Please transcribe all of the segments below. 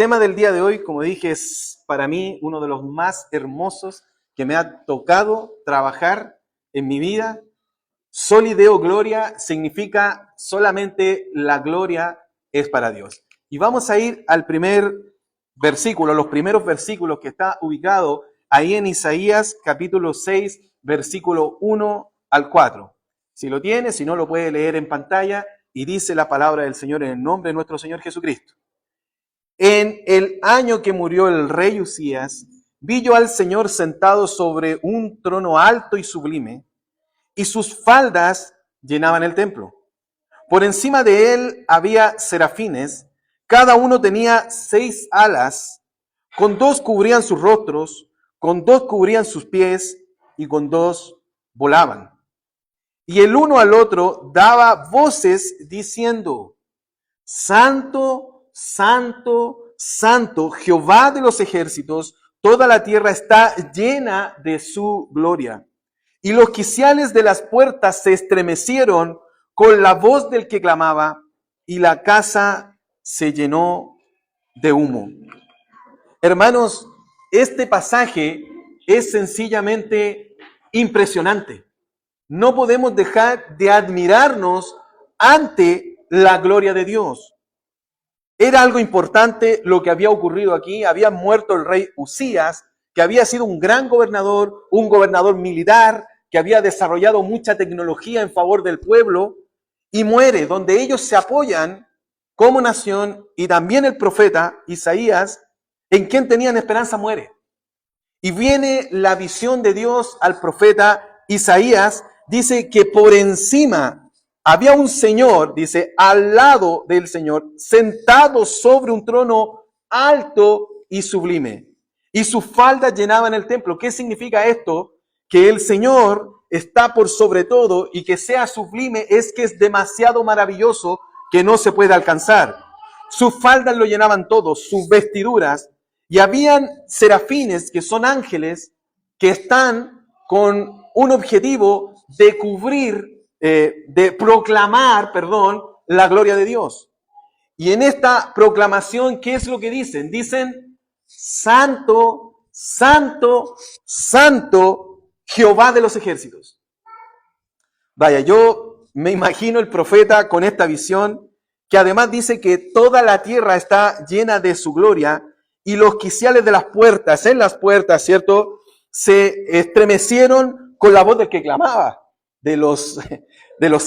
tema del día de hoy, como dije, es para mí uno de los más hermosos que me ha tocado trabajar en mi vida. Soli Deo Gloria significa solamente la gloria es para Dios. Y vamos a ir al primer versículo, los primeros versículos que está ubicado ahí en Isaías capítulo 6, versículo 1 al 4. Si lo tiene, si no lo puede leer en pantalla, y dice la palabra del Señor en el nombre de nuestro Señor Jesucristo. En el año que murió el rey Usías, vi yo al Señor sentado sobre un trono alto y sublime, y sus faldas llenaban el templo. Por encima de él había serafines, cada uno tenía 6 alas, con 2 cubrían sus rostros, con 2 cubrían sus pies, y con 2 volaban. Y el uno al otro daba voces diciendo: Santo, Santo, Santo, Jehová de los ejércitos, toda la tierra está llena de su gloria. Y los quiciales de las puertas se estremecieron con la voz del que clamaba, y la casa se llenó de humo. Hermanos, este pasaje es sencillamente impresionante. No podemos dejar de admirarnos ante la gloria de Dios. Era algo importante lo que había ocurrido aquí. Había muerto el rey Usías, que había sido un gran gobernador, un gobernador militar, que había desarrollado mucha tecnología en favor del pueblo, y muere, donde ellos se apoyan como nación, y también el profeta Isaías, en quien tenían esperanza, muere. Y viene la visión de Dios al profeta Isaías, dice que por encima había un Señor, dice, al lado del Señor, sentado sobre un trono alto y sublime. Y sus faldas llenaban el templo. ¿Qué significa esto? Que el Señor está por sobre todo, y que sea sublime es que es demasiado maravilloso que no se puede alcanzar. Sus faldas lo llenaban todo, sus vestiduras. Y habían serafines, que son ángeles, que están con un objetivo de cubrir, de proclamar, la gloria de Dios. Y en esta proclamación, ¿qué es lo que dicen? Dicen: Santo, Santo, Santo, Jehová de los ejércitos. Vaya, yo me imagino el profeta con esta visión, que además dice que toda la tierra está llena de su gloria, y los quiciales de las puertas, en las puertas, ¿cierto?, se estremecieron con la voz del que clamaba, de los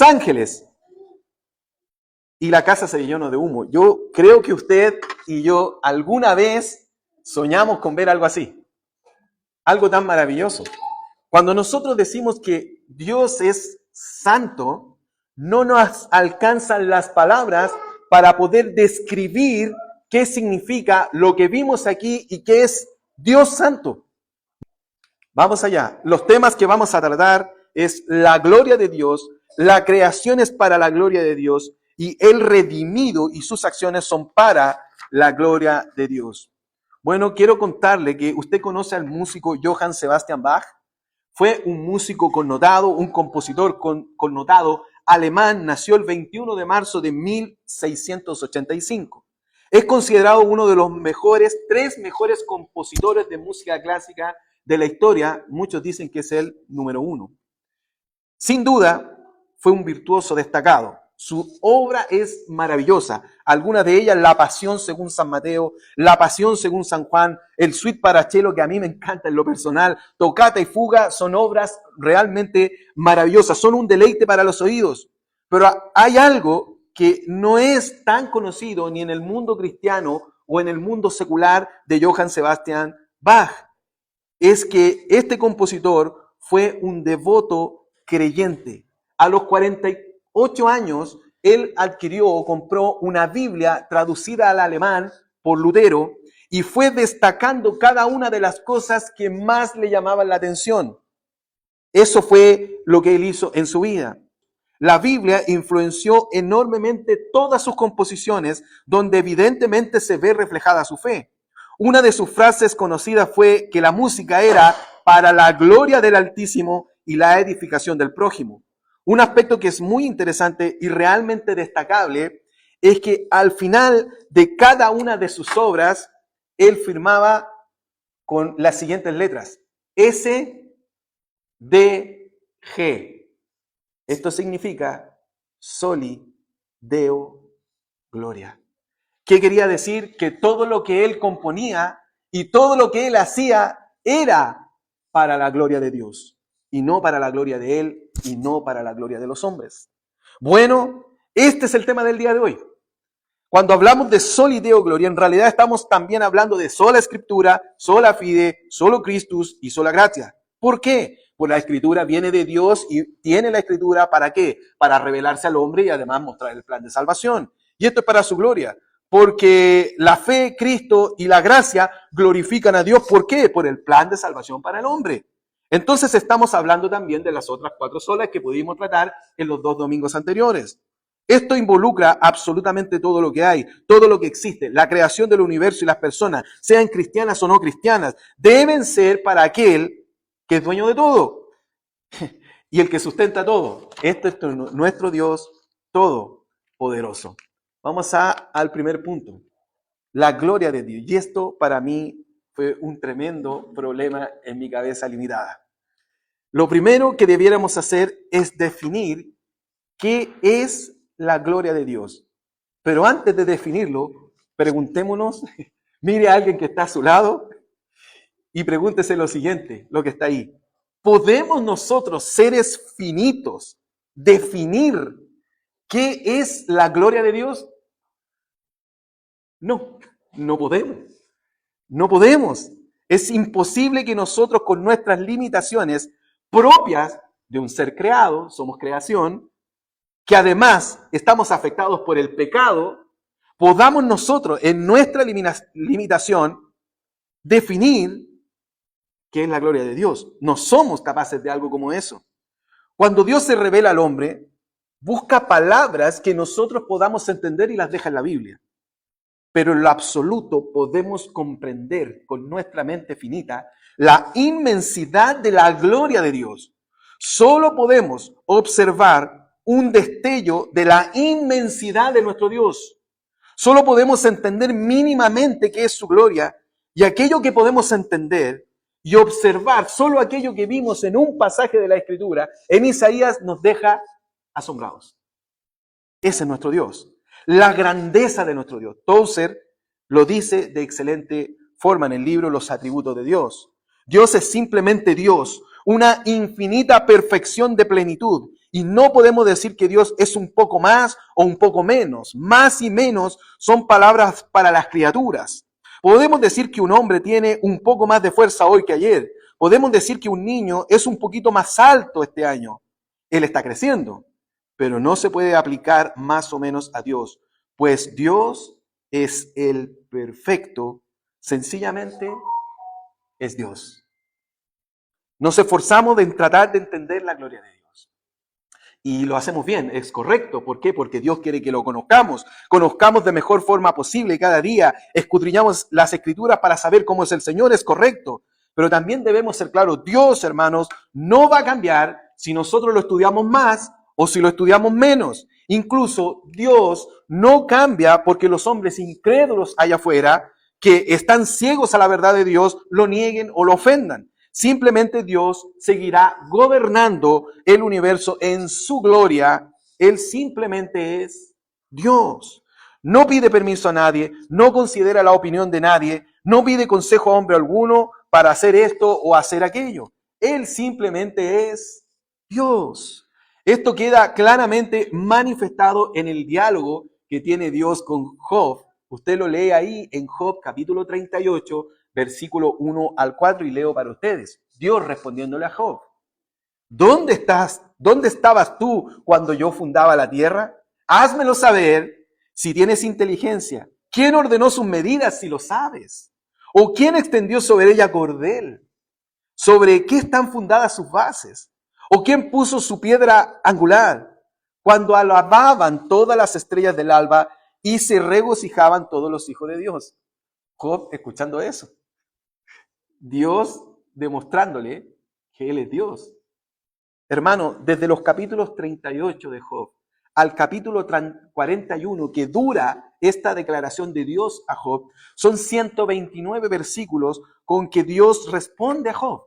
ángeles. Y la casa se llenó de humo. Yo creo que usted y yo alguna vez soñamos con ver algo así. Algo tan maravilloso. Cuando nosotros decimos que Dios es santo, no nos alcanzan las palabras para poder describir qué significa lo que vimos aquí y qué es Dios santo. Vamos allá. Los temas que vamos a tratar es la gloria de Dios, la creación es para la gloria de Dios, y el redimido y sus acciones son para la gloria de Dios. Bueno, quiero contarle que usted conoce al músico Johann Sebastian Bach. Fue un músico connotado, un compositor connotado alemán. Nació el 21 de marzo de 1685. Es considerado uno de los 3 mejores compositores de música clásica de la historia. Muchos dicen que es el número 1. Sin duda, fue un virtuoso destacado. Su obra es maravillosa. Algunas de ellas: La Pasión según San Mateo, La Pasión según San Juan, el Suite para cello, que a mí me encanta en lo personal, Tocata y Fuga, son obras realmente maravillosas, son un deleite para los oídos. Pero hay algo que no es tan conocido ni en el mundo cristiano o en el mundo secular de Johann Sebastian Bach. Es que este compositor fue un devoto creyente. A los 48 años, él adquirió o compró una Biblia traducida al alemán por Lutero, y fue destacando cada una de las cosas que más le llamaban la atención. Eso fue lo que él hizo en su vida. La Biblia influenció enormemente todas sus composiciones, donde evidentemente se ve reflejada su fe. Una de sus frases conocidas fue que la música era para la gloria del Altísimo y la edificación del prójimo. Un aspecto que es muy interesante y realmente destacable es que al final de cada una de sus obras, él firmaba con las siguientes letras: S, D, G. Esto significa Soli Deo Gloria. ¿Qué quería decir? Que todo lo que él componía y todo lo que él hacía era para la gloria de Dios, y no para la gloria de él, y no para la gloria de los hombres. Bueno, este es el tema del día de hoy. Cuando hablamos de Soli Deo Gloria, en realidad estamos también hablando de sola Escritura, sola fide, solo Christus y sola gratia. ¿Por qué? Pues la Escritura viene de Dios y tiene la Escritura ¿para qué? Para revelarse al hombre y además mostrar el plan de salvación. Y esto es para su gloria, porque la fe, Cristo y la gracia glorifican a Dios. ¿Por qué? Por el plan de salvación para el hombre. Entonces estamos hablando también de las otras 4 solas que pudimos tratar en los 2 domingos anteriores. Esto involucra absolutamente todo lo que hay, todo lo que existe. La creación del universo y las personas, sean cristianas o no cristianas, deben ser para aquel que es dueño de todo y el que sustenta todo. Esto es nuestro Dios todopoderoso. Vamos al primer punto, la gloria de Dios. Y esto para mí fue un tremendo problema en mi cabeza limitada. Lo primero que debiéramos hacer es definir qué es la gloria de Dios. Pero antes de definirlo, preguntémonos, mire a alguien que está a su lado y pregúntese lo siguiente, lo que está ahí. ¿Podemos nosotros, seres finitos, definir qué es la gloria de Dios? No, no podemos. No podemos. Es imposible que nosotros, con nuestras limitaciones propias de un ser creado, somos creación, que además estamos afectados por el pecado, podamos nosotros, en nuestra limitación, definir qué es la gloria de Dios. No somos capaces de algo como eso. Cuando Dios se revela al hombre, busca palabras que nosotros podamos entender y las deja en la Biblia. Pero en lo absoluto podemos comprender con nuestra mente finita la inmensidad de la gloria de Dios. Solo podemos observar un destello de la inmensidad de nuestro Dios. Solo podemos entender mínimamente qué es su gloria, y aquello que podemos entender y observar, solo aquello que vimos en un pasaje de la Escritura, en Isaías, nos deja asombrados. Ese es nuestro Dios. La grandeza de nuestro Dios. Tozer lo dice de excelente forma en el libro Los atributos de Dios. Dios es simplemente Dios, una infinita perfección de plenitud. Y no podemos decir que Dios es un poco más o un poco menos. Más y menos son palabras para las criaturas. Podemos decir que un hombre tiene un poco más de fuerza hoy que ayer. Podemos decir que un niño es un poquito más alto este año. Él está creciendo. Pero no se puede aplicar más o menos a Dios, pues Dios es el perfecto, sencillamente es Dios. Nos esforzamos en tratar de entender la gloria de Dios. Y lo hacemos bien, es correcto. ¿Por qué? Porque Dios quiere que lo conozcamos de mejor forma posible cada día, escudriñamos las Escrituras para saber cómo es el Señor, es correcto. Pero también debemos ser claros, Dios, hermanos, no va a cambiar si nosotros lo estudiamos más o si lo estudiamos menos. Incluso Dios no cambia porque los hombres incrédulos allá afuera, que están ciegos a la verdad de Dios, lo nieguen o lo ofendan. Simplemente Dios seguirá gobernando el universo en su gloria. Él simplemente es Dios. No pide permiso a nadie, no considera la opinión de nadie, no pide consejo a hombre alguno para hacer esto o hacer aquello. Él simplemente es Dios. Esto queda claramente manifestado en el diálogo que tiene Dios con Job. Usted lo lee ahí en Job capítulo 38, versículo 1 al 4, y leo para ustedes. Dios respondiéndole a Job: ¿Dónde estás? ¿Dónde estabas tú cuando yo fundaba la tierra? Házmelo saber si tienes inteligencia. ¿Quién ordenó sus medidas si lo sabes? ¿O quién extendió sobre ella cordel? ¿Sobre qué están fundadas sus bases? ¿O quién puso su piedra angular? Cuando alababan todas las estrellas del alba y se regocijaban todos los hijos de Dios. Job escuchando eso. Dios demostrándole que Él es Dios. Hermano, desde los capítulos 38 de Job al capítulo 41 que dura esta declaración de Dios a Job, son 129 versículos con que Dios responde a Job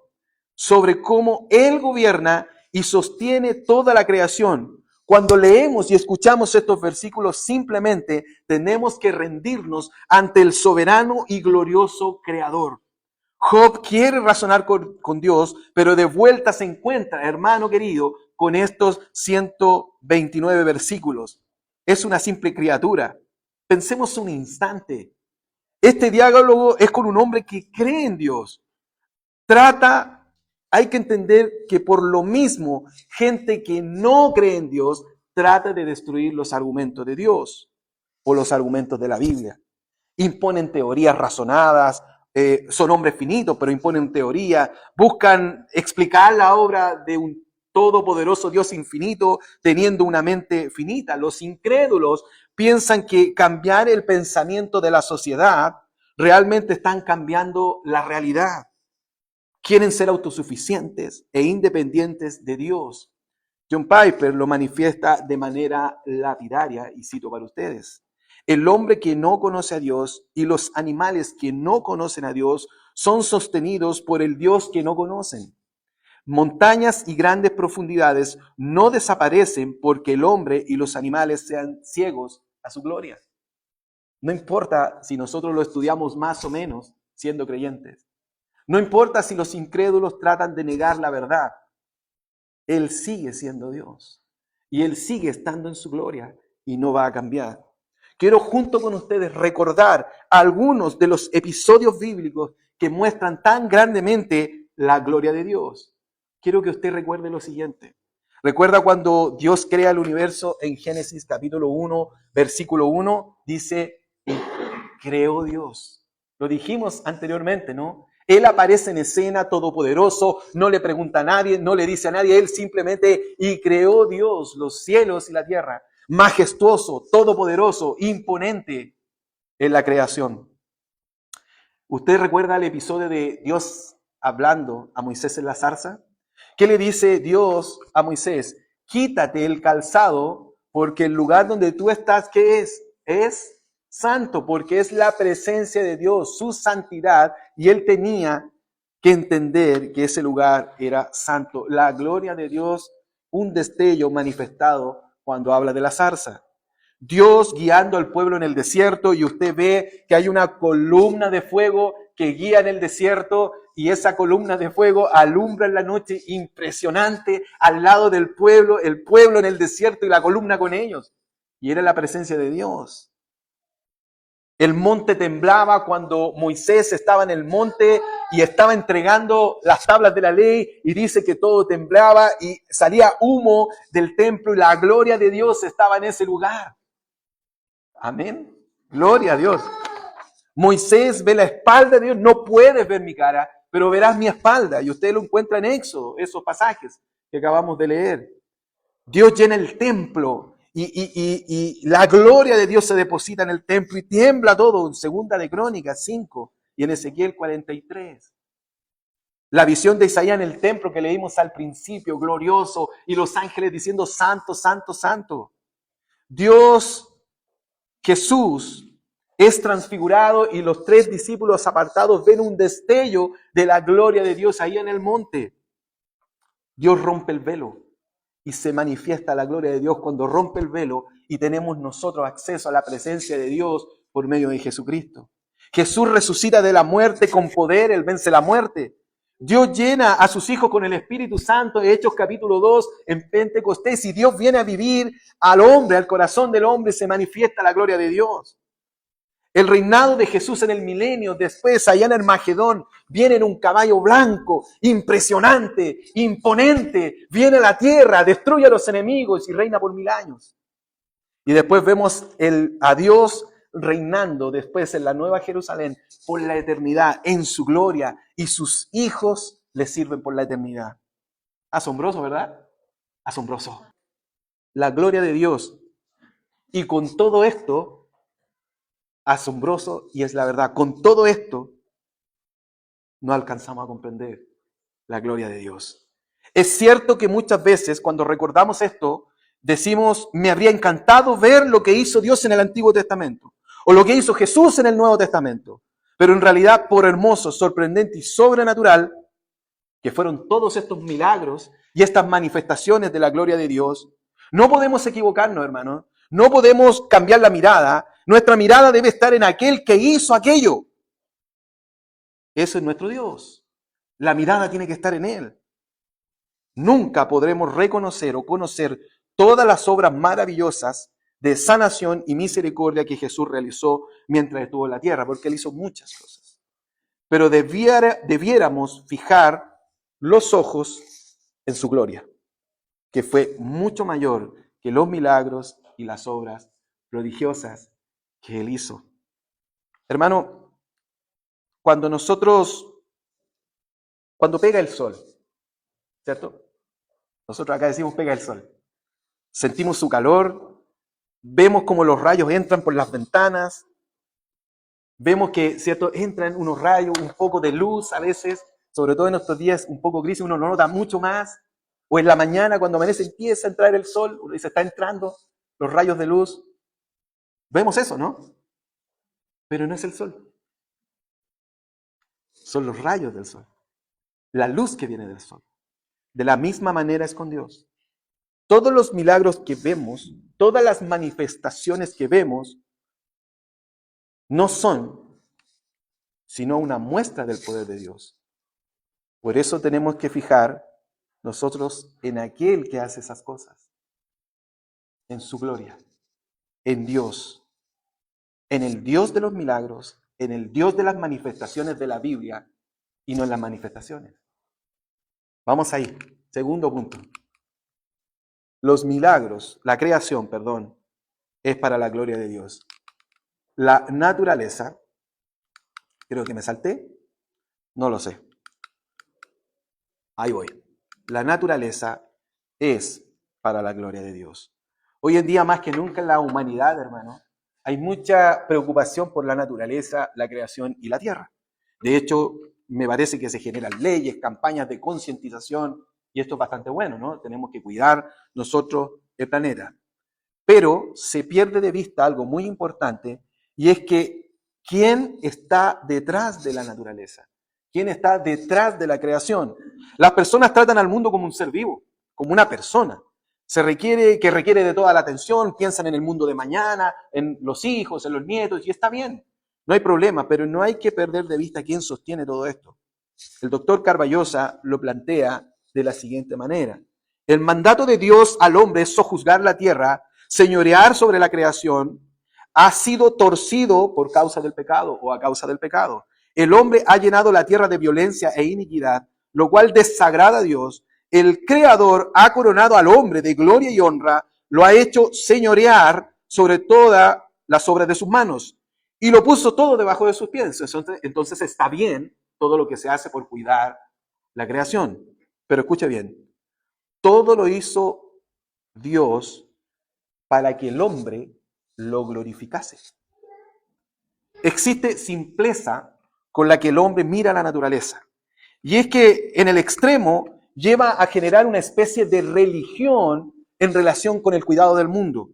sobre cómo Él gobierna y sostiene toda la creación. Cuando leemos y escuchamos estos versículos, simplemente tenemos que rendirnos ante el soberano y glorioso Creador. Job quiere razonar con Dios, pero de vuelta se encuentra, hermano querido, con estos 129 versículos. Es una simple criatura. Pensemos un instante. Este diálogo es con un hombre que cree en Dios. Hay que entender que por lo mismo, gente que no cree en Dios trata de destruir los argumentos de Dios o los argumentos de la Biblia. Imponen teorías razonadas, son hombres finitos, pero imponen teoría, buscan explicar la obra de un todopoderoso Dios infinito teniendo una mente finita. Los incrédulos piensan que cambiar el pensamiento de la sociedad realmente están cambiando la realidad. Quieren ser autosuficientes e independientes de Dios. John Piper lo manifiesta de manera lapidaria, y cito para ustedes. El hombre que no conoce a Dios y los animales que no conocen a Dios son sostenidos por el Dios que no conocen. Montañas y grandes profundidades no desaparecen porque el hombre y los animales sean ciegos a su gloria. No importa si nosotros lo estudiamos más o menos siendo creyentes. No importa si los incrédulos tratan de negar la verdad. Él sigue siendo Dios. Y Él sigue estando en su gloria y no va a cambiar. Quiero junto con ustedes recordar algunos de los episodios bíblicos que muestran tan grandemente la gloria de Dios. Quiero que usted recuerde lo siguiente. Recuerda cuando Dios crea el universo en Génesis capítulo 1, versículo 1, dice, y creó Dios. Lo dijimos anteriormente, ¿no? Él aparece en escena todopoderoso, no le pregunta a nadie, no le dice a nadie, Él simplemente, y creó Dios los cielos y la tierra, majestuoso, todopoderoso, imponente en la creación. ¿Usted recuerda el episodio de Dios hablando a Moisés en la zarza? ¿Qué le dice Dios a Moisés? Quítate el calzado porque el lugar donde tú estás, ¿qué es? Es santo, porque es la presencia de Dios, su santidad, y él tenía que entender que ese lugar era santo. La gloria de Dios, un destello manifestado cuando habla de la zarza. Dios guiando al pueblo en el desierto, y usted ve que hay una columna de fuego que guía en el desierto, y esa columna de fuego alumbra en la noche, impresionante, al lado del pueblo, el pueblo en el desierto y la columna con ellos. Y era la presencia de Dios. El monte temblaba cuando Moisés estaba en el monte y estaba entregando las tablas de la ley, y dice que todo temblaba y salía humo del templo y la gloria de Dios estaba en ese lugar. Amén. Gloria a Dios. Moisés ve la espalda de Dios, no puedes ver mi cara, pero verás mi espalda. Y usted lo encuentra en Éxodo, esos pasajes que acabamos de leer. Dios llena el templo. Y la gloria de Dios se deposita en el templo y tiembla todo en Segunda de Crónicas 5 y en Ezequiel 43. La visión de Isaías en el templo que leímos al principio, glorioso, y los ángeles diciendo santo, santo, santo. Dios, Jesús, es transfigurado y los 3 discípulos apartados ven un destello de la gloria de Dios ahí en el monte. Dios rompe el velo. Y se manifiesta la gloria de Dios cuando rompe el velo y tenemos nosotros acceso a la presencia de Dios por medio de Jesucristo. Jesús resucita de la muerte con poder, Él vence la muerte. Dios llena a sus hijos con el Espíritu Santo, Hechos capítulo 2, en Pentecostés, y Dios viene a vivir al hombre, al corazón del hombre, se manifiesta la gloria de Dios. El reinado de Jesús en el milenio, después allá en Armagedón, viene en un caballo blanco, impresionante, imponente, viene a la tierra, destruye a los enemigos y reina por 1000 años. Y después vemos a Dios reinando después en la Nueva Jerusalén por la eternidad, en su gloria, y sus hijos le sirven por la eternidad. Asombroso, ¿verdad? Asombroso. La gloria de Dios. Y con todo esto, asombroso, y es la verdad, con todo esto no alcanzamos a comprender la gloria de Dios. Es cierto que muchas veces cuando recordamos esto, decimos, me habría encantado ver lo que hizo Dios en el Antiguo Testamento, o lo que hizo Jesús en el Nuevo Testamento. Pero en realidad, por hermoso, sorprendente y sobrenatural, que fueron todos estos milagros y estas manifestaciones de la gloria de Dios, no podemos equivocarnos, hermanos. No podemos cambiar la mirada. Nuestra mirada debe estar en aquel que hizo aquello. Eso es nuestro Dios. La mirada tiene que estar en Él. Nunca podremos reconocer o conocer todas las obras maravillosas de sanación y misericordia que Jesús realizó mientras estuvo en la tierra, porque Él hizo muchas cosas. Pero debiéramos fijar los ojos en su gloria, que fue mucho mayor que los milagros y las obras prodigiosas que Él hizo. Hermano, cuando pega el sol, ¿cierto? Nosotros acá decimos pega el sol. Sentimos su calor, vemos cómo los rayos entran por las ventanas, vemos que, ¿cierto?, entran unos rayos, un poco de luz a veces, sobre todo en estos días un poco grises, uno lo nota mucho más. O en la mañana cuando amanece empieza a entrar el sol, uno dice, está entrando los rayos de luz. Vemos eso, ¿no? Pero no es el sol. Son los rayos del sol. La luz que viene del sol. De la misma manera es con Dios. Todos los milagros que vemos, todas las manifestaciones que vemos, no son sino una muestra del poder de Dios. Por eso tenemos que fijar nosotros en aquel que hace esas cosas, en su gloria, en Dios, en el Dios de los milagros, en el Dios de las manifestaciones de la Biblia y no en las manifestaciones. Vamos ahí, segundo punto. Los milagros, la creación, es para la gloria de Dios. La naturaleza, creo que me salté, no lo sé. Ahí voy. La naturaleza es para la gloria de Dios. Hoy en día, más que nunca en la humanidad, hermano, hay mucha preocupación por la naturaleza, la creación y la tierra. De hecho, me parece que se generan leyes, campañas de concientización, y esto es bastante bueno, ¿no? Tenemos que cuidar nosotros el planeta. Pero se pierde de vista algo muy importante, y es que ¿quién está detrás de la naturaleza? ¿Quién está detrás de la creación? Las personas tratan al mundo como un ser vivo, como una persona. Que requiere de toda la atención, piensan en el mundo de mañana, en los hijos, en los nietos, y está bien, no hay problema, pero no hay que perder de vista quién sostiene todo esto. El doctor Carballosa lo plantea de la siguiente manera. El mandato de Dios al hombre es sojuzgar la tierra, señorear sobre la creación, ha sido torcido por causa del pecado o a causa del pecado. El hombre ha llenado la tierra de violencia e iniquidad, lo cual desagrada a Dios. El Creador ha coronado al hombre de gloria y honra, lo ha hecho señorear sobre todas las obras de sus manos y lo puso todo debajo de sus pies. Entonces está bien todo lo que se hace por cuidar la creación. Pero escuche bien, todo lo hizo Dios para que el hombre lo glorificase. Existe simpleza con la que el hombre mira la naturaleza. Y es que en el extremo lleva a generar una especie de religión en relación con el cuidado del mundo.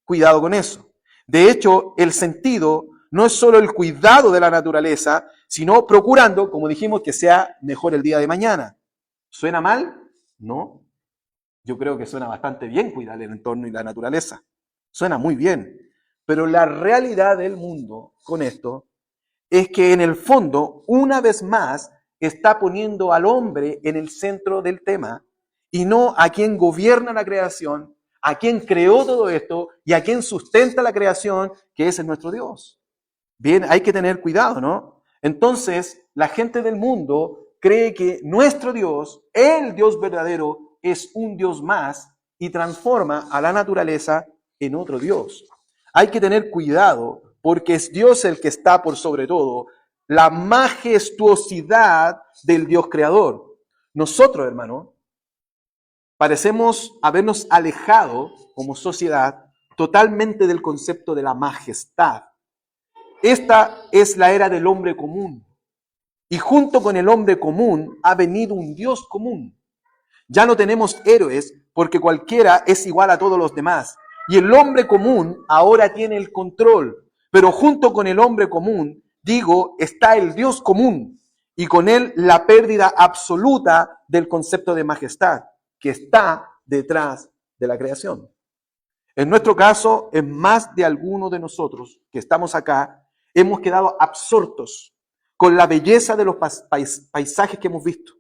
Cuidado con eso. De hecho, el sentido no es solo el cuidado de la naturaleza, sino procurando, como dijimos, que sea mejor el día de mañana. ¿Suena mal? No. Yo creo que suena bastante bien cuidar el entorno y la naturaleza. Suena muy bien. Pero la realidad del mundo con esto es que en el fondo, una vez más, está poniendo al hombre en el centro del tema y no a quien gobierna la creación, a quien creó todo esto y a quien sustenta la creación, que ese es nuestro Dios. Bien, hay que tener cuidado, ¿no? Entonces, la gente del mundo cree que nuestro Dios, el Dios verdadero, es un Dios más y transforma a la naturaleza en otro Dios. Hay que tener cuidado porque es Dios el que está por sobre todo, la majestuosidad del Dios creador. Nosotros, hermano, parecemos habernos alejado como sociedad totalmente del concepto de la majestad. Esta es la era del hombre común. Y junto con el hombre común ha venido un Dios común. Ya no tenemos héroes porque cualquiera es igual a todos los demás. Y el hombre común ahora tiene el control. Pero junto con el hombre común, digo, está el Dios común. Y con él la pérdida absoluta del concepto de majestad que está detrás de la creación. En nuestro caso, en más de alguno de nosotros que estamos acá, hemos quedado absortos con la belleza de los paisajes que hemos visto.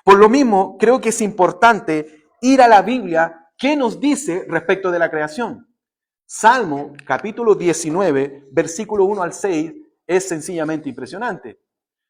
Por lo mismo, creo que es importante ir a la Biblia, ¿qué nos dice respecto de la creación? Salmo, capítulo 19, versículo 1 al 6, es sencillamente impresionante.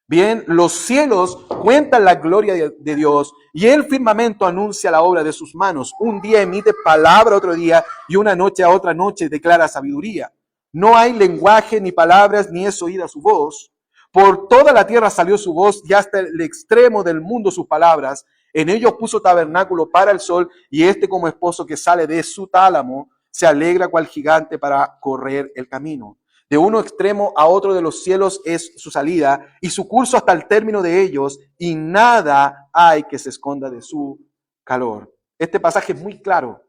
Bien, los cielos cuentan la gloria de Dios y el firmamento anuncia la obra de sus manos. Un día emite palabra a otro día y una noche a otra noche declara sabiduría. No hay lenguaje ni palabras ni es oída su voz. Por toda la tierra salió su voz y hasta el extremo del mundo sus palabras. En ellos puso tabernáculo para el sol y este como esposo que sale de su tálamo se alegra cual gigante para correr el camino. De uno extremo a otro de los cielos es su salida y su curso hasta el término de ellos, y nada hay que se esconda de su calor. Este pasaje es muy claro.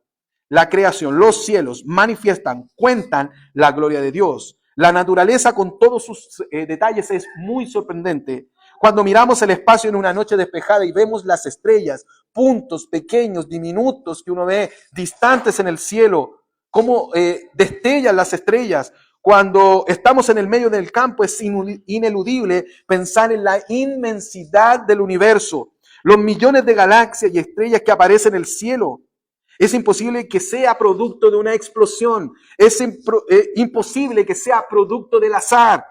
La creación, los cielos manifiestan, cuentan la gloria de Dios. La naturaleza con todos sus detalles es muy sorprendente. Cuando miramos el espacio en una noche despejada y vemos las estrellas, puntos pequeños, diminutos que uno ve distantes en el cielo, cómo destellan las estrellas. Cuando estamos en el medio del campo es ineludible pensar en la inmensidad del universo, los millones de galaxias y estrellas que aparecen en el cielo. Es imposible que sea producto de una explosión, es imposible que sea producto del azar.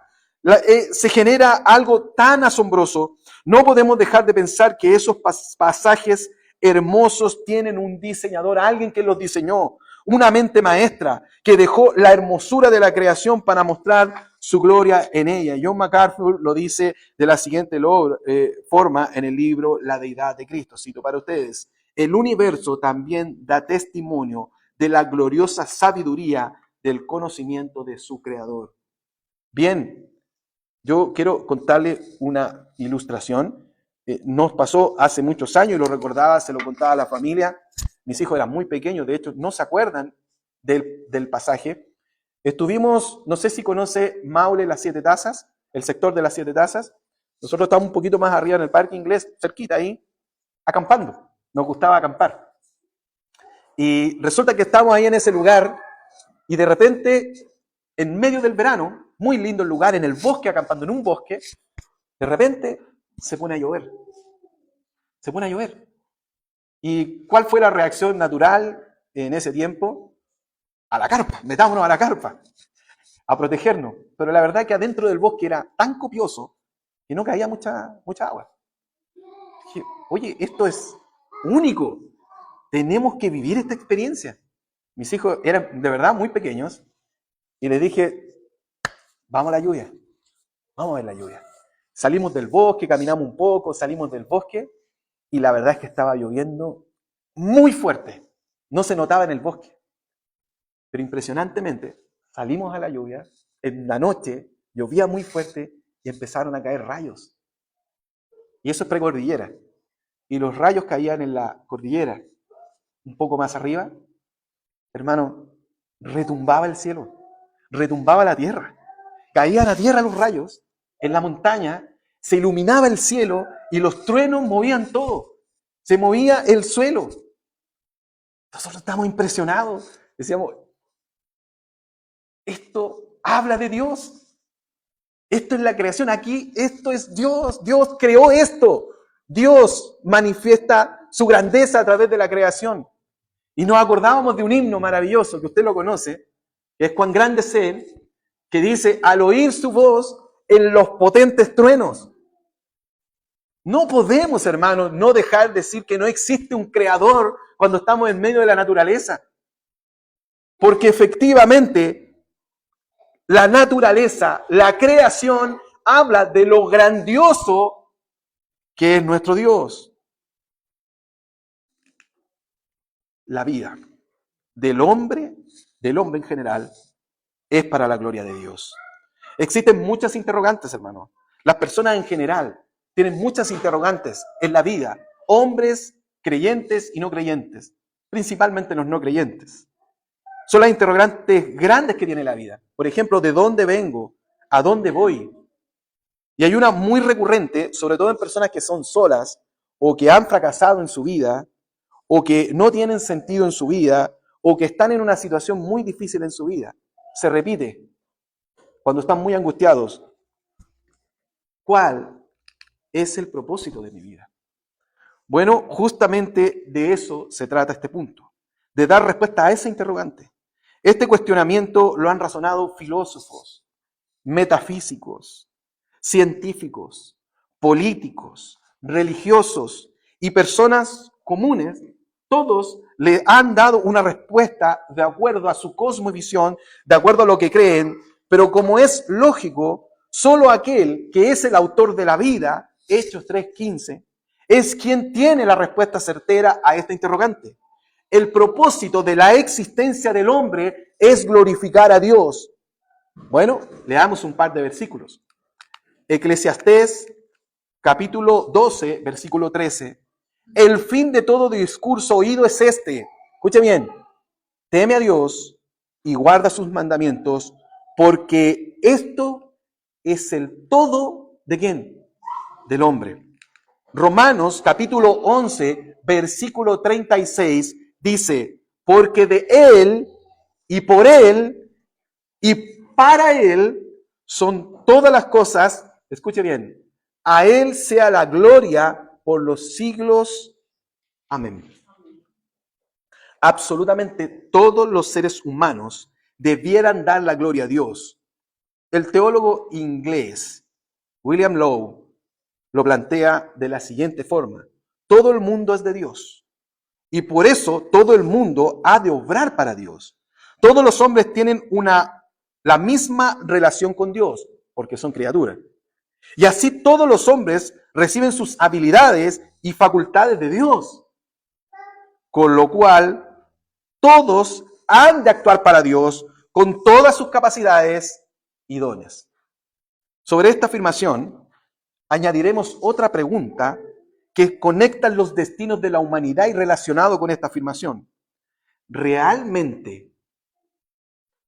Se genera algo tan asombroso. No podemos dejar de pensar que esos pasajes hermosos tienen un diseñador, alguien que los diseñó. Una mente maestra que dejó la hermosura de la creación para mostrar su gloria en ella. John MacArthur lo dice de la siguiente forma en el libro La Deidad de Cristo. Cito para ustedes: el universo también da testimonio de la gloriosa sabiduría del conocimiento de su creador. Bien, yo quiero contarle una ilustración. Nos pasó hace muchos años y lo recordaba, se lo contaba a la familia. Mis hijos eran muy pequeños, de hecho no se acuerdan del pasaje. Estuvimos, no sé si conoce Maule Las Siete Tazas, el sector de Las Siete Tazas. Nosotros estábamos un poquito más arriba en el Parque Inglés, cerquita ahí, acampando. Nos gustaba acampar. Y resulta que estábamos ahí en ese lugar y de repente, en medio del verano, muy lindo el lugar, en el bosque, acampando en un bosque, de repente se pone a llover. Se pone a llover. ¿Y cuál fue la reacción natural en ese tiempo? A la carpa, metámonos a la carpa, a protegernos. Pero la verdad es que adentro del bosque era tan copioso que no caía mucha agua. Dije, oye, esto es único. Tenemos que vivir esta experiencia. Mis hijos eran de verdad muy pequeños y les dije, vamos a la lluvia, vamos a ver la lluvia. Salimos del bosque, caminamos un poco, salimos del bosque y la verdad es que estaba lloviendo muy fuerte. No se notaba en el bosque. Pero impresionantemente, salimos a la lluvia, en la noche llovía muy fuerte y empezaron a caer rayos. Y eso es precordillera. Y los rayos caían en la cordillera. Un poco más arriba, hermano, retumbaba el cielo, retumbaba la tierra. Caían a tierra los rayos, en la montaña, se iluminaba el cielo y los truenos movían todo. Se movía el suelo. Nosotros estábamos impresionados. Decíamos, esto habla de Dios. Esto es la creación. Aquí, esto es Dios. Dios creó esto. Dios manifiesta su grandeza a través de la creación. Y nos acordábamos de un himno maravilloso, que usted lo conoce, que es Cuán grande es Él, que dice, al oír su voz en los potentes truenos. No podemos, hermanos, no dejar de decir que no existe un creador cuando estamos en medio de la naturaleza. Porque efectivamente, la naturaleza, la creación, habla de lo grandioso que es nuestro Dios. La vida del hombre en general, es para la gloria de Dios. Existen muchas interrogantes, hermano. Las personas en general tienen muchas interrogantes en la vida. Hombres creyentes y no creyentes, principalmente los no creyentes. Son las interrogantes grandes que tiene la vida. Por ejemplo, ¿de dónde vengo? ¿A dónde voy? Y hay una muy recurrente, sobre todo en personas que son solas o que han fracasado en su vida o que no tienen sentido en su vida o que están en una situación muy difícil en su vida. Se repite cuando están muy angustiados. ¿Cuál es el propósito de mi vida? Bueno, justamente de eso se trata este punto, de dar respuesta a esa interrogante. Este cuestionamiento lo han razonado filósofos, metafísicos, científicos, políticos, religiosos y personas comunes. Todos le han dado una respuesta de acuerdo a su cosmovisión, de acuerdo a lo que creen, pero como es lógico, solo aquel que es el autor de la vida, Hechos 3:15, es quien tiene la respuesta certera a esta interrogante. El propósito de la existencia del hombre es glorificar a Dios. Bueno, leamos un par de versículos. Eclesiastés, capítulo 12, versículo 13. El fin de todo discurso oído es este. Escuche bien. Teme a Dios y guarda sus mandamientos, porque esto es el todo ¿de quién? Del hombre. Romanos, capítulo 11, versículo 36, dice, porque de Él y por Él y para Él son todas las cosas, escuche bien, a Él sea la gloria por los siglos. Amén. Absolutamente todos los seres humanos debieran dar la gloria a Dios. El teólogo inglés William Lowe lo plantea de la siguiente forma. Todo el mundo es de Dios y por eso todo el mundo ha de obrar para Dios. Todos los hombres tienen la misma relación con Dios porque son criaturas. Y así todos los hombres reciben sus habilidades y facultades de Dios. Con lo cual, todos han de actuar para Dios con todas sus capacidades y dones. Sobre esta afirmación, añadiremos otra pregunta que conecta los destinos de la humanidad y relacionado con esta afirmación. ¿Realmente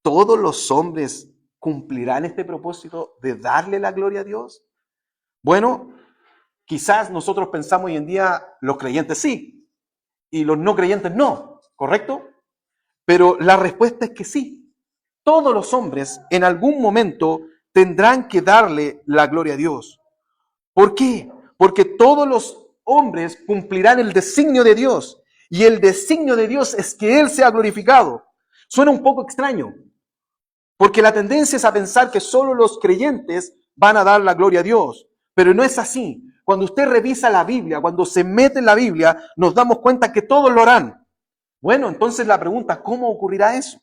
todos los hombres cumplirán este propósito de darle la gloria a Dios? Bueno, quizás nosotros pensamos hoy en día, los creyentes sí, y los no creyentes no, ¿correcto? Pero la respuesta es que sí. Todos los hombres en algún momento tendrán que darle la gloria a Dios. ¿Por qué? Porque todos los hombres cumplirán el designio de Dios. Y el designio de Dios es que Él sea glorificado. Suena un poco extraño, porque la tendencia es a pensar que solo los creyentes van a dar la gloria a Dios. Pero no es así. Cuando usted revisa la Biblia, cuando se mete en la Biblia, nos damos cuenta que todos lo harán. Bueno, entonces la pregunta, ¿cómo ocurrirá eso?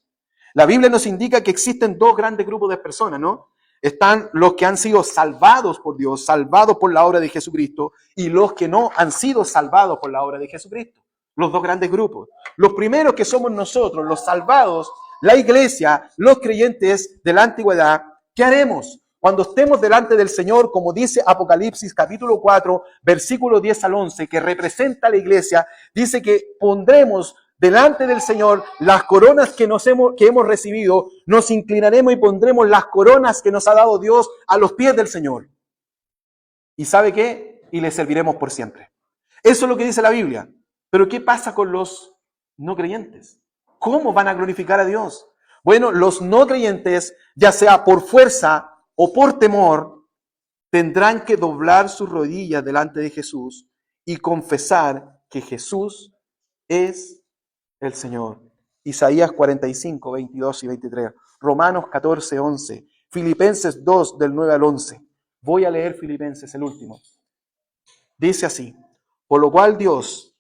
La Biblia nos indica que existen dos grandes grupos de personas, ¿no? Están los que han sido salvados por Dios, salvados por la obra de Jesucristo, y los que no han sido salvados por la obra de Jesucristo. Los dos grandes grupos. Los primeros que somos nosotros, los salvados, la iglesia, los creyentes de la antigüedad, ¿qué haremos? Cuando estemos delante del Señor, como dice Apocalipsis capítulo 4, versículo 10 al 11, que representa a la iglesia, dice que pondremos delante del Señor las coronas que hemos recibido, nos inclinaremos y pondremos las coronas que nos ha dado Dios a los pies del Señor. ¿Y sabe qué? Y le serviremos por siempre. Eso es lo que dice la Biblia. Pero ¿qué pasa con los no creyentes? ¿Cómo van a glorificar a Dios? Bueno, los no creyentes, ya sea por fuerza o por temor, tendrán que doblar sus rodillas delante de Jesús y confesar que Jesús es el Señor. Isaías 45, 22 y 23. Romanos 14, 11. Filipenses 2, del 9 al 11. Voy a leer Filipenses, el último. Dice así: por lo cual Dios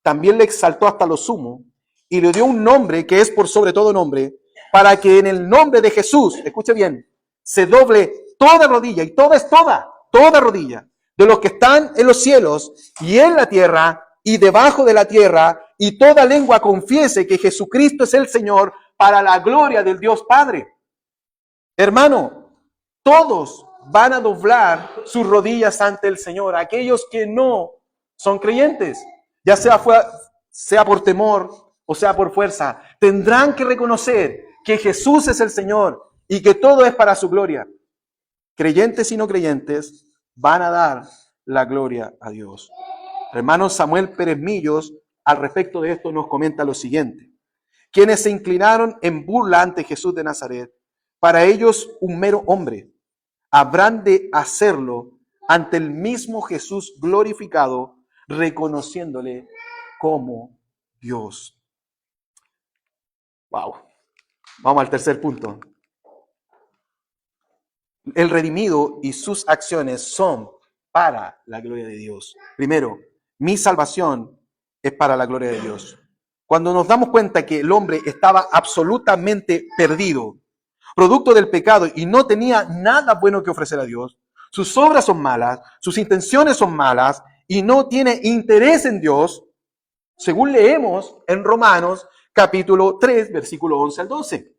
también le exaltó hasta lo sumo y le dio un nombre que es por sobre todo nombre, para que en el nombre de Jesús, escuche bien, se doble toda rodilla, y toda es toda rodilla, de los que están en los cielos y en la tierra y debajo de la tierra, y toda lengua confiese que Jesucristo es el Señor, para la gloria del Dios Padre. Hermano, todos van a doblar sus rodillas ante el Señor, aquellos que no son creyentes. ya sea por temor o sea por fuerza, tendrán que reconocer que Jesús es el Señor y que todo es para su gloria. Creyentes y no creyentes van a dar la gloria a Dios. El hermano Samuel Pérez Millos, al respecto de esto, nos comenta lo siguiente. Quienes se inclinaron en burla ante Jesús de Nazaret, para ellos un mero hombre, habrán de hacerlo ante el mismo Jesús glorificado, reconociéndole como Dios. Wow. Vamos al tercer punto. El redimido y sus acciones son para la gloria de Dios. Primero, mi salvación es para la gloria de Dios. Cuando nos damos cuenta que el hombre estaba absolutamente perdido, producto del pecado, y no tenía nada bueno que ofrecer a Dios, sus obras son malas, sus intenciones son malas, y no tiene interés en Dios, según leemos en Romanos capítulo 3, versículo 11 al 12.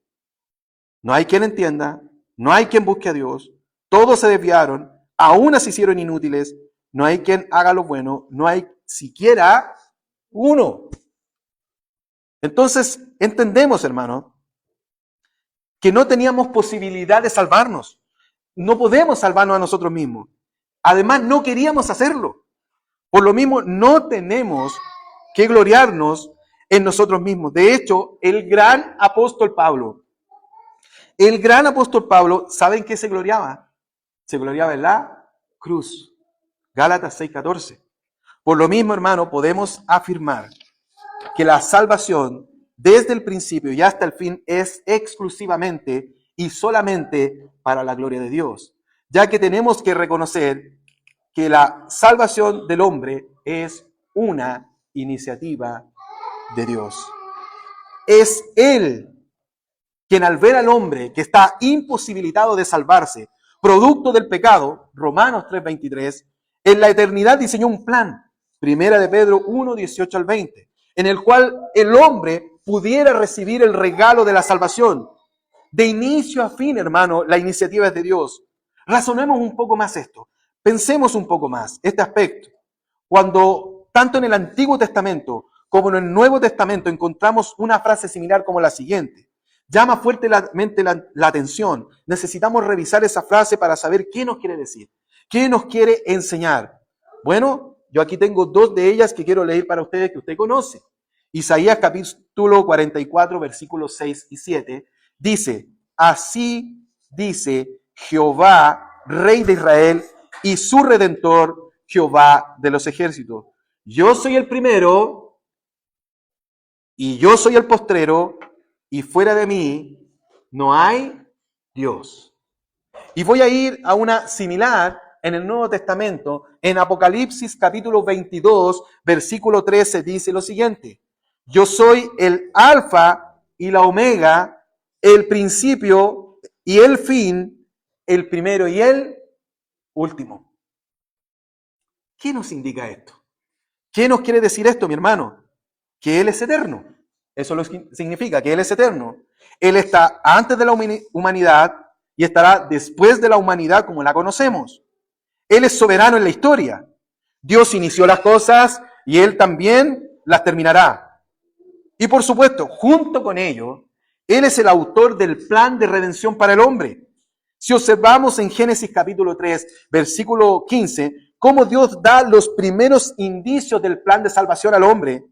No hay quien entienda, no hay quien busque a Dios, todos se desviaron, aún se hicieron inútiles, no hay quien haga lo bueno, no hay siquiera uno. Entonces, entendemos, hermano, que no teníamos posibilidad de salvarnos. No podemos salvarnos a nosotros mismos. Además, no queríamos hacerlo. Por lo mismo, no tenemos que gloriarnos en nosotros mismos. De hecho, el gran apóstol Pablo, ¿saben qué se gloriaba? Se gloriaba en la cruz. Gálatas 6:14. Por lo mismo, hermano, podemos afirmar que la salvación desde el principio y hasta el fin es exclusivamente y solamente para la gloria de Dios, ya que tenemos que reconocer que la salvación del hombre es una iniciativa de Dios. Es Él quien, al ver al hombre que está imposibilitado de salvarse, producto del pecado, Romanos 3:23, en la eternidad diseñó un plan, Primera de Pedro 1:18 al 20, en el cual el hombre pudiera recibir el regalo de la salvación. De inicio a fin, hermano, la iniciativa es de Dios. Razonemos un poco más esto. Pensemos un poco más este aspecto. Cuando tanto en el Antiguo Testamento como en el Nuevo Testamento encontramos una frase similar como la siguiente, llama fuertemente la atención. Necesitamos revisar esa frase para saber qué nos quiere decir, qué nos quiere enseñar. Bueno, yo aquí tengo dos de ellas que quiero leer para ustedes que usted conoce. Isaías capítulo 44, versículos 6 y 7, dice, así dice Jehová, Rey de Israel, y su Redentor, Jehová de los ejércitos. Yo soy el primero, y yo soy el postrero, y fuera de mí no hay Dios. Y voy a ir a una similar en el Nuevo Testamento. En Apocalipsis capítulo 22, versículo 13, dice lo siguiente. Yo soy el alfa y la omega, el principio y el fin, el primero y el último. ¿Qué nos indica esto? ¿Qué nos quiere decir esto, mi hermano? Que Él es eterno. Eso lo significa, que Él es eterno. Él está antes de la humanidad y estará después de la humanidad como la conocemos. Él es soberano en la historia. Dios inició las cosas y Él también las terminará. Y por supuesto, junto con ello, Él es el autor del plan de redención para el hombre. Si observamos en Génesis capítulo 3, versículo 15, cómo Dios da los primeros indicios del plan de salvación al hombre.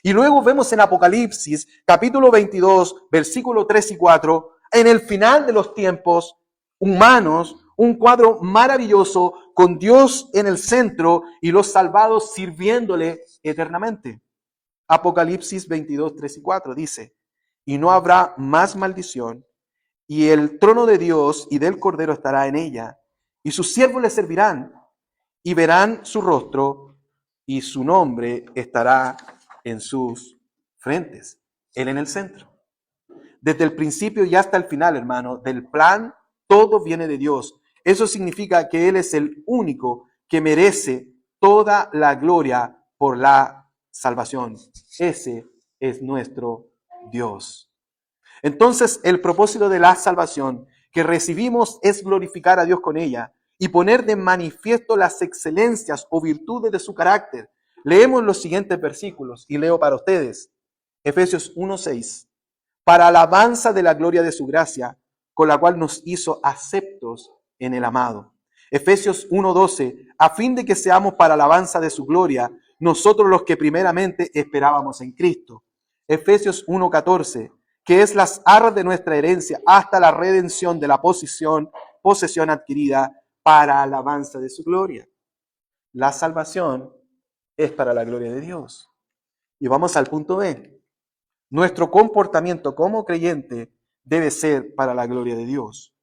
Y luego vemos en Apocalipsis capítulo 22, versículo 3 y 4, en el final de los tiempos humanos, un cuadro maravilloso con Dios en el centro y los salvados sirviéndole eternamente. Apocalipsis 22, 3 y 4 dice, y no habrá más maldición, y el trono de Dios y del Cordero estará en ella, y sus siervos le servirán, y verán su rostro, y su nombre estará en sus frentes. Él en el centro. Desde el principio y hasta el final, hermano, del plan, todo viene de Dios. Eso significa que Él es el único que merece toda la gloria por la salvación. Ese es nuestro Dios. Entonces, el propósito de la salvación que recibimos es glorificar a Dios con ella y poner de manifiesto las excelencias o virtudes de su carácter, Leemos los siguientes versículos y leo para ustedes. Efesios 1:6. Para alabanza de la gloria de su gracia, con la cual nos hizo aceptos en el amado. Efesios 1:12. A fin de que seamos para alabanza de su gloria, nosotros los que primeramente esperábamos en Cristo. Efesios 1:14. Que es las arras de nuestra herencia hasta la redención de la posesión adquirida para alabanza de su gloria. La salvación es para la gloria de Dios. Y vamos al punto B. Nuestro comportamiento como creyente debe ser para la gloria de Dios.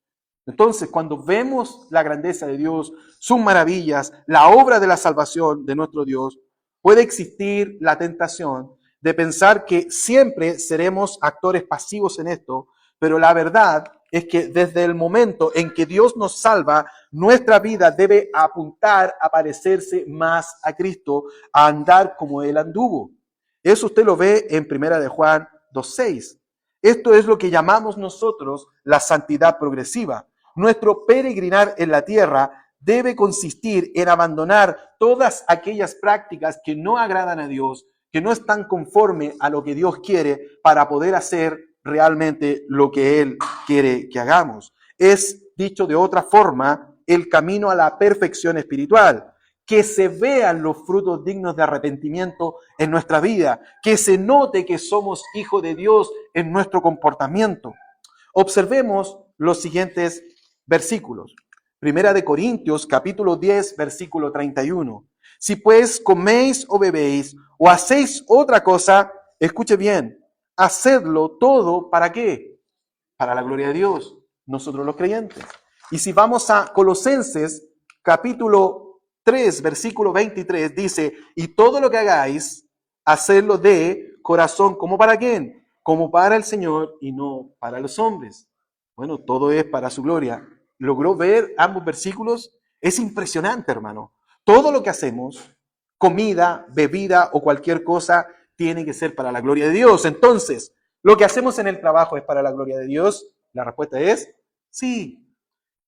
Entonces, cuando vemos la grandeza de Dios, sus maravillas, la obra de la salvación de nuestro Dios, puede existir la tentación de pensar que siempre seremos actores pasivos en esto, pero la verdad es que desde el momento en que Dios nos salva, nuestra vida debe apuntar a parecerse más a Cristo, a andar como Él anduvo. Eso usted lo ve en 1 de Juan 2:6. Esto es lo que llamamos nosotros la santidad progresiva. Nuestro peregrinar en la tierra debe consistir en abandonar todas aquellas prácticas que no agradan a Dios, que no están conforme a lo que Dios quiere para poder hacer realmente lo que Él quiere que hagamos. Es, dicho de otra forma, el camino a la perfección espiritual. Que se vean los frutos dignos de arrepentimiento en nuestra vida, que se note que somos hijos de Dios en nuestro comportamiento. Observemos los siguientes versículos. Primera de Corintios, capítulo 10, versículo 31. Si pues coméis o bebéis o hacéis otra cosa, escuche bien, hacedlo todo, ¿para qué? Para la gloria de Dios, nosotros los creyentes. Y si vamos a Colosenses, capítulo 3, versículo 23, dice, y todo lo que hagáis, hacedlo de corazón, ¿como para quién? Como para el Señor y no para los hombres. Bueno, todo es para su gloria. ¿Logró ver ambos versículos? Es impresionante, hermano. Todo lo que hacemos, comida, bebida o cualquier cosa, tiene que ser para la gloria de Dios. Entonces, ¿lo que hacemos en el trabajo es para la gloria de Dios? La respuesta es sí.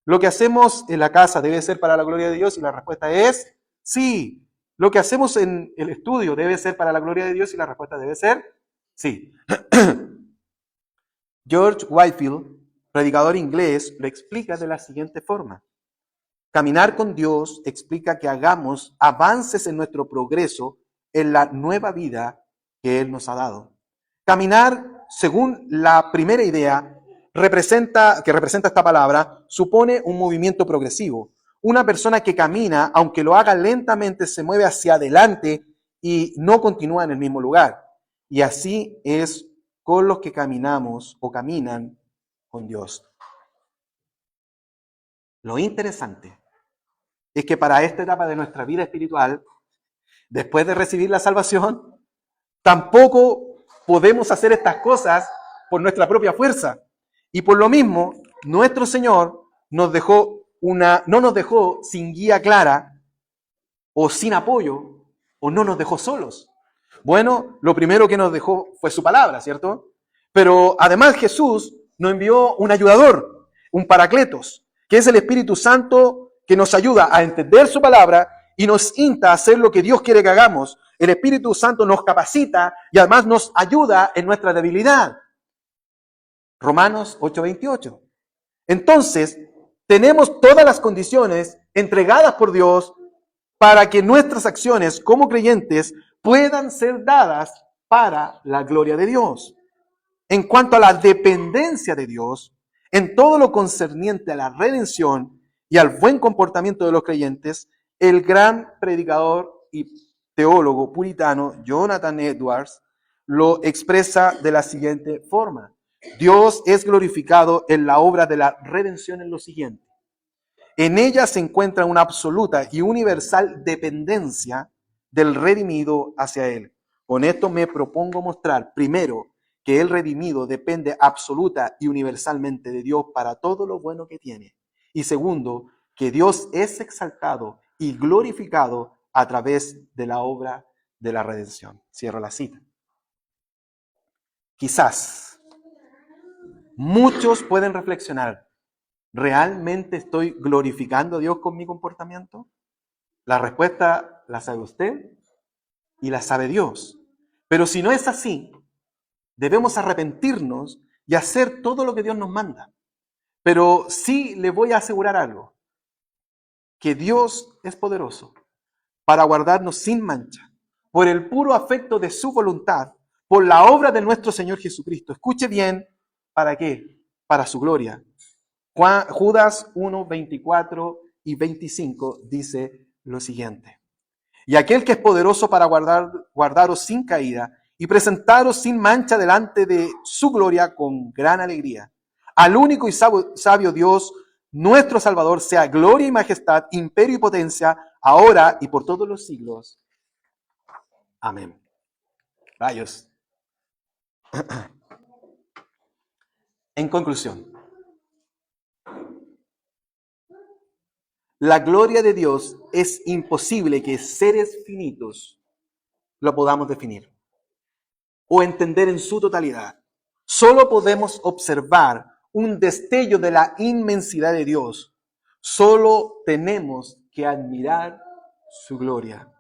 ¿Lo que hacemos en la casa debe ser para la gloria de Dios? Y la respuesta es sí. ¿Lo que hacemos en el estudio debe ser para la gloria de Dios? Y la respuesta debe ser sí. George Whitefield, predicador inglés, lo explica de la siguiente forma. Caminar con Dios explica que hagamos avances en nuestro progreso en la nueva vida que Él nos ha dado. Caminar, según la primera idea, que representa esta palabra, supone un movimiento progresivo. Una persona que camina, aunque lo haga lentamente, se mueve hacia adelante y no continúa en el mismo lugar. Y así es con los que caminamos o caminan con Dios. Lo interesante es que para esta etapa de nuestra vida espiritual, después de recibir la salvación, tampoco podemos hacer estas cosas por nuestra propia fuerza. Y por lo mismo, nuestro Señor no nos dejó sin guía clara, o sin apoyo, o no nos dejó solos. Bueno, lo primero que nos dejó fue su palabra, ¿cierto? Pero además Jesús nos envió un ayudador, un paracletos, que es el Espíritu Santo que nos ayuda a entender su palabra y nos insta a hacer lo que Dios quiere que hagamos. El Espíritu Santo nos capacita y además nos ayuda en nuestra debilidad. Romanos 8:28. Entonces, tenemos todas las condiciones entregadas por Dios para que nuestras acciones como creyentes puedan ser dadas para la gloria de Dios. En cuanto a la dependencia de Dios, en todo lo concerniente a la redención y al buen comportamiento de los creyentes, el gran predicador y teólogo puritano Jonathan Edwards lo expresa de la siguiente forma. Dios es glorificado en la obra de la redención en lo siguiente. En ella se encuentra una absoluta y universal dependencia del redimido hacia Él. Con esto me propongo mostrar, primero, que el redimido depende absoluta y universalmente de Dios para todo lo bueno que tiene. Y segundo, que Dios es exaltado y glorificado a través de la obra de la redención. Cierro la cita. Quizás muchos pueden reflexionar, ¿realmente estoy glorificando a Dios con mi comportamiento? La respuesta la sabe usted y la sabe Dios. Pero si no es así, debemos arrepentirnos y hacer todo lo que Dios nos manda. Pero sí le voy a asegurar algo, que Dios es poderoso para guardarnos sin mancha, por el puro afecto de su voluntad, por la obra de nuestro Señor Jesucristo. Escuche bien, ¿para qué? Para su gloria. Judas 1, 24 y 25 dice lo siguiente. Y aquel que es poderoso para guardaros sin caída y presentaros sin mancha delante de su gloria con gran alegría. Al único y sabio Dios, nuestro Salvador, sea gloria y majestad, imperio y potencia, ahora y por todos los siglos. Amén. Rayos. En conclusión, la gloria de Dios es imposible que seres finitos lo podamos definir o entender en su totalidad. Solo podemos observar un destello de la inmensidad de Dios. Solo tenemos que admirar su gloria.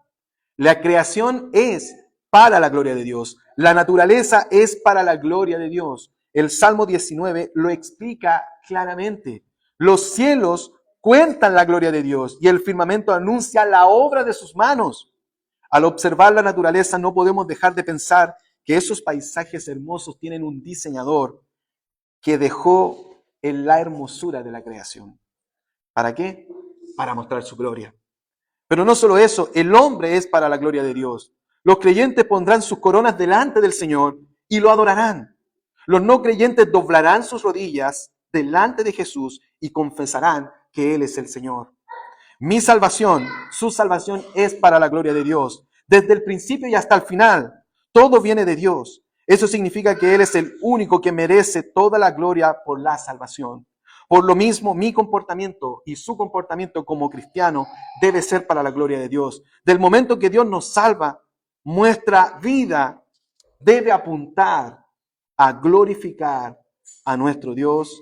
La creación es para la gloria de Dios. La naturaleza es para la gloria de Dios. El Salmo 19 lo explica claramente. Los cielos cuentan la gloria de Dios y el firmamento anuncia la obra de sus manos. Al observar la naturaleza no podemos dejar de pensar que esos paisajes hermosos tienen un diseñador que dejó en la hermosura de la creación. ¿Para qué? Para mostrar su gloria. Pero no solo eso, el hombre es para la gloria de Dios. Los creyentes pondrán sus coronas delante del Señor y lo adorarán. Los no creyentes doblarán sus rodillas delante de Jesús y confesarán que Él es el Señor. Mi salvación, su salvación es para la gloria de Dios. Desde el principio y hasta el final, todo viene de Dios. Eso significa que Él es el único que merece toda la gloria por la salvación. Por lo mismo, mi comportamiento y su comportamiento como cristiano debe ser para la gloria de Dios. Del momento que Dios nos salva, nuestra vida debe apuntar a glorificar a nuestro Dios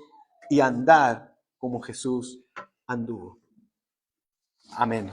y andar como Jesús anduvo. Amén.